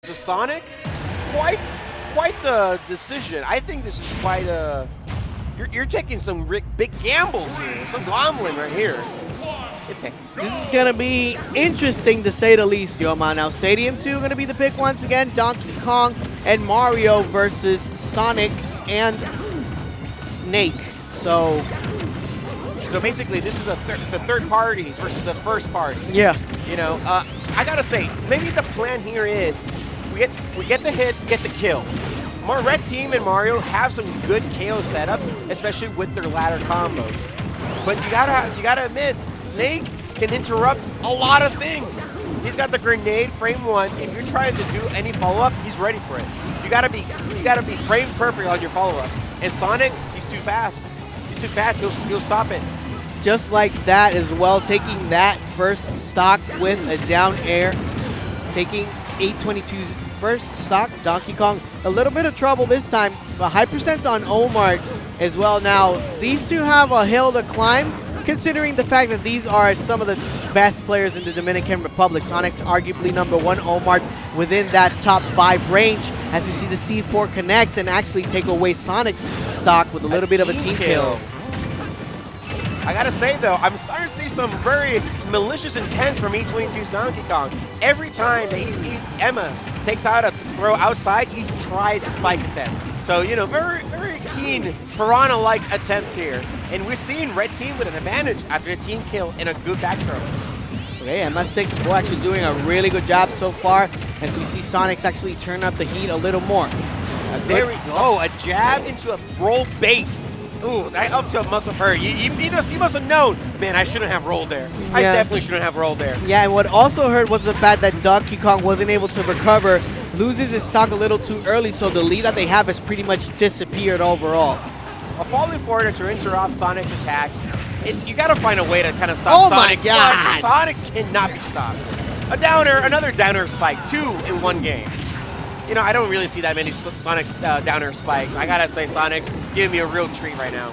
to Sonic, quite the decision. I think this is quite a. You're taking some big gambles here, some gambling right here. This is going to be interesting to say the least, Yoma. Now, Stadium 2 going to be the pick once again. Donkey Kong and Mario versus Sonic and Snake. So basically, this is the third parties versus the first parties. Yeah. You know, I gotta say, maybe the plan here is we get the hit, get the kill. More Red Team and Mario have some good KO setups, especially with their ladder combos. But you gotta admit, Snake can interrupt a lot of things. He's got the grenade frame 1. If you're trying to do any follow-up, he's ready for it. You gotta be frame perfect on your follow-ups. And Sonic, he's too fast. He's too fast. He'll stop it. Just like that as well, taking that first stock with a down air, taking E22's first stock. Donkey Kong, a little bit of trouble this time, but high percents on Omar as well. Now, these two have a hill to climb, considering the fact that these are some of the best players in the Dominican Republic. Sonic's arguably #1, Omar within that top 5 range, as we see the C4 connect and actually take away Sonic's stock with a little bit of a team kill. I gotta say though, I'm starting to see some very malicious intent from E22's Donkey Kong. Every time that Emma takes out a throw outside, he tries a spike attempt. So, you know, very keen Piranha-like attempts here. And we're seeing Red Team with an advantage after a team kill and a good back throw. Okay, Emma64 actually doing a really good job so far, as we see Sonic's actually turn up the heat a little more. There we go, a jab into a roll bait. Ooh, that up tilt must have hurt. He must have known, man, I shouldn't have rolled there. Yeah. I definitely shouldn't have rolled there. Yeah, and what also hurt was the fact that Donkey Kong wasn't able to recover, loses his stock a little too early, so the lead that they have has pretty much disappeared overall. A falling forward to interrupt Sonic's attacks, you gotta find a way to kind of stop Sonic. Oh my God! Sonic's cannot be stopped. Another downer spike, 2 in 1 game. You know, I don't really see that many Sonic's downer spikes. I gotta say, Sonic's giving me a real treat right now.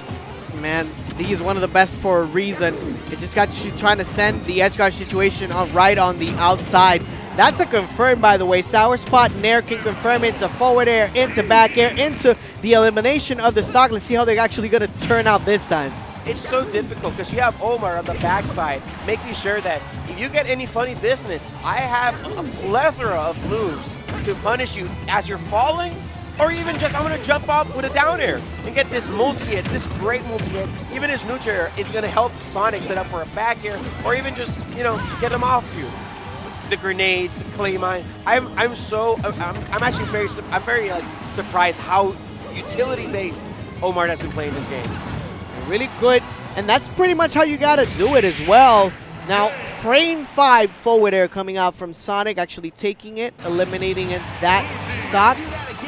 Man, he is one of the best for a reason. It just got you trying to send the edge guard situation right on the outside. That's a confirm, by the way. Sour Spot Nair can confirm into forward air, into back air, into the elimination of the stock. Let's see how they're actually going to turn out this time. It's so difficult because you have Omar on the backside, making sure that if you get any funny business, I have a plethora of moves to punish you as you're falling, or even just I'm going to jump off with a down air and get this multi-hit, this great multi-hit. Even his neutral air is going to help Sonic set up for a back air, or even just, you know, get him off you. The grenades, the clay mine. I'm actually very surprised how utility-based Omar has been playing this game. Really good, and that's pretty much how you gotta do it as well. Now, frame 5 forward air coming out from Sonic, actually taking it, eliminating it, that stock,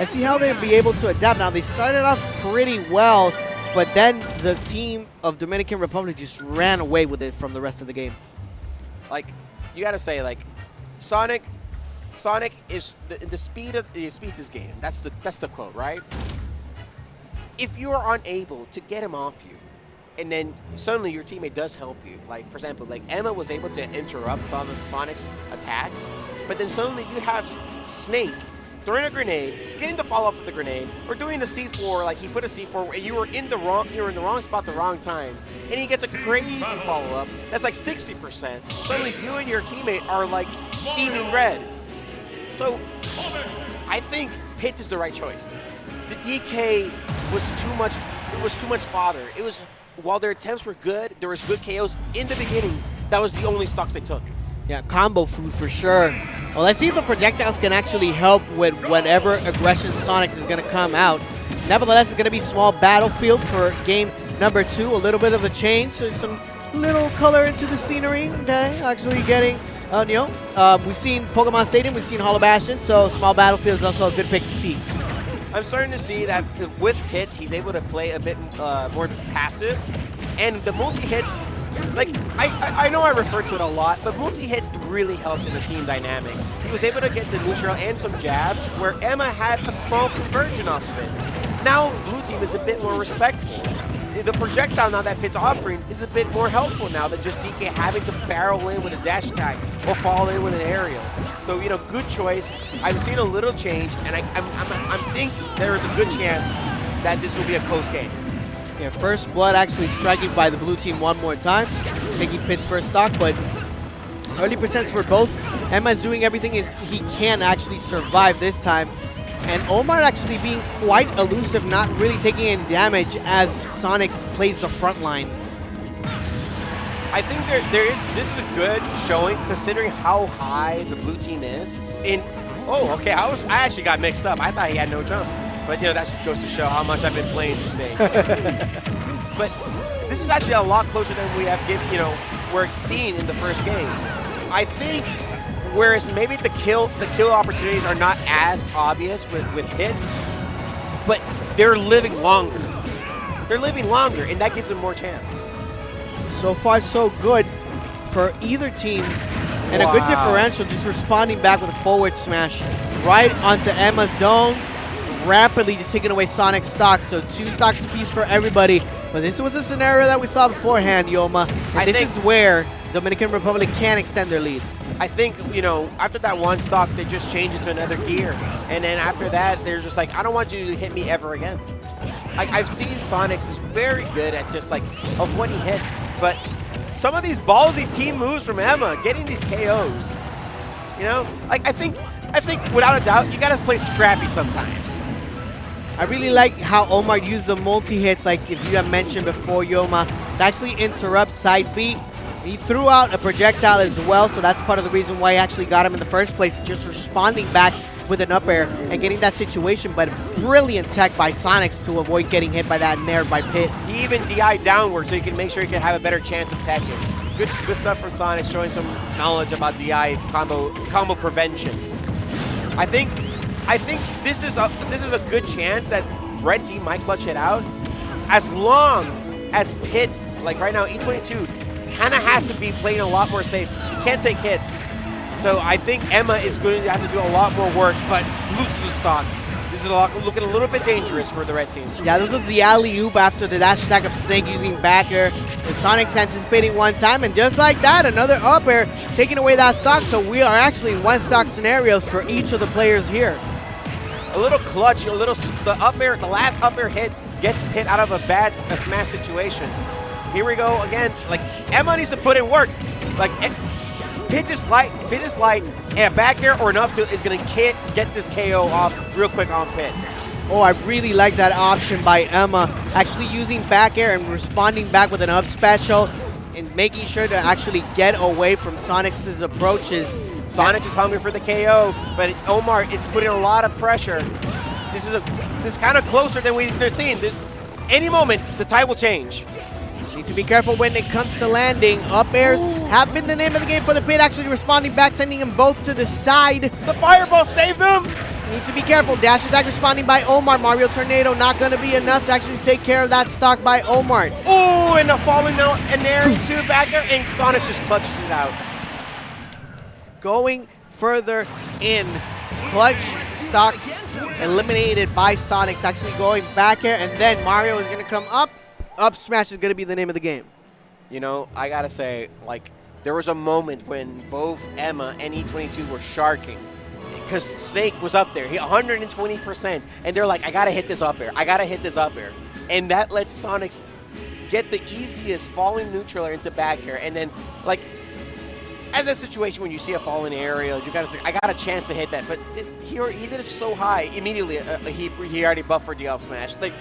and see how they'll be able to adapt. Now, they started off pretty well, but then the team of Dominican Republic just ran away with it from the rest of the game. Like, you gotta say, like, Sonic is the speed's his game. That's the quote, right? If you are unable to get him off you, and then suddenly your teammate does help you. Like, for example, like Emma was able to interrupt some of Sonic's attacks, but then suddenly you have Snake throwing a grenade, getting the follow-up with the grenade, or doing the C4, like he put a C4 and you were in the wrong spot the wrong time, and he gets a crazy follow-up that's like 60%. Suddenly you and your teammate are like steaming red. So I think Pit is the right choice. The DK was too much. It was too much fodder. It was, while their attempts were good, there was good KOs in the beginning. That was the only stocks they took. Yeah, combo food for sure. Well, let's see if the projectiles can actually help with whatever aggression Sonix is going to come out. Nevertheless, it's going to be small battlefield for game number 2. A little bit of a change, so some little color into the scenery. Okay, actually getting, we've seen Pokemon Stadium, we've seen Hollow Bastion, so small battlefield is also a good pick to see. I'm starting to see that with hits, he's able to play a bit more passive. And the multi-hits, like, I know I refer to it a lot, but multi-hits really helps in the team dynamic. He was able to get the neutral and some jabs, where Emma had a small conversion off of it. Now, blue team is a bit more respectful. the projectile now that Pit's offering is a bit more helpful now than just DK having to barrel in with a dash attack or fall in with an aerial. So, you know, good choice. I've seen a little change, and I'm thinking there is a good chance that this will be a close game. Yeah, first blood actually striking by the blue team one more time, taking Pit's first stock, but early percents for both. Emma's doing everything he can actually survive this time. And Omar actually being quite elusive, not really taking any damage as Sonix plays the front line. I think this is a good showing considering how high the blue team is. Okay, I actually got mixed up. I thought he had no jump. But, you know, that goes to show how much I've been playing these days. But this is actually a lot closer than we have we're seeing in the first game. I think whereas maybe the kill opportunities are not as obvious with hits, but they're living longer. They're living longer, and that gives them more chance. So far, so good for either team. And a good differential, just responding back with a forward smash right onto Emma's dome. Rapidly just taking away Sonic's stock, so 2 stocks apiece for everybody. But this was a scenario that we saw beforehand, Yoma. And this is where Dominican Republic can extend their lead. I think, you know, after that one stock, they just change it to another gear. And then after that, they're just like, I don't want you to hit me ever again. Like, I've seen Sonix is very good at just like, of when he hits. But some of these ballsy team moves from Emma, getting these KOs, you know? Like, I think without a doubt, you gotta play scrappy sometimes. I really like how Omar used the multi-hits, like if you have mentioned before, Yoma, to actually interrupt side B. He threw out a projectile as well, so that's part of the reason why he actually got him in the first place, just responding back with an up air and getting that situation, but brilliant tech by Sonix to avoid getting hit by that nair by Pit. He even DI downward so you can make sure you can have a better chance of teching. Good stuff from Sonix, showing some knowledge about DI combo preventions. I think this is a good chance that red team might clutch it out, as long as Pit, like right now, E22 kind of has to be playing a lot more safe. He can't take hits. So I think Emma is going to have to do a lot more work, but loses the stock. This is looking a little bit dangerous for the red team. Yeah, this was the alley-oop after the dash attack of Snake using back air. The Sonix anticipating one time, and just like that, another up air taking away that stock. So we are actually in one stock scenarios for each of the players here. A little clutch, the last up air hit gets Pit out of a smash situation. Here we go again. Like, Emma needs to put in work. Like, Pit is light, and a back air or an up tilt is going to get this KO off real quick on Pit. Oh, I really like that option by Emma, actually using back air and responding back with an up special and making sure to actually get away from Sonix's approaches. Sonix is hungry for the KO, but Omar is putting a lot of pressure. This is kind of closer than they're seeing. Any moment, the tide will change. Need to be careful when it comes to landing. Up airs have been the name of the game for the Pit, actually responding back, sending them both to the side. The fireball saved them! Need to be careful. Dash attack responding by Omar. Mario Tornado not going to be enough to actually take care of that stock by Omar. Oh, and a falling note, and there into back there, and Sonix just clutches it out. Going further in, clutch stocks eliminated by Sonix, actually going back air, and then Mario is going to come up. Up smash is going to be the name of the game. You know, I got to say, like, there was a moment when both Emma and E22 were sharking because Snake was up there. He 120%, and they're like, I got to hit this up air. I got to hit this up air. And that lets Sonix get the easiest falling neutraler into back air, and then, like, as a situation when you see a falling aerial, you gotta say, I got a chance to hit that, but he did it so high immediately. He already buffed for the up smash. Like,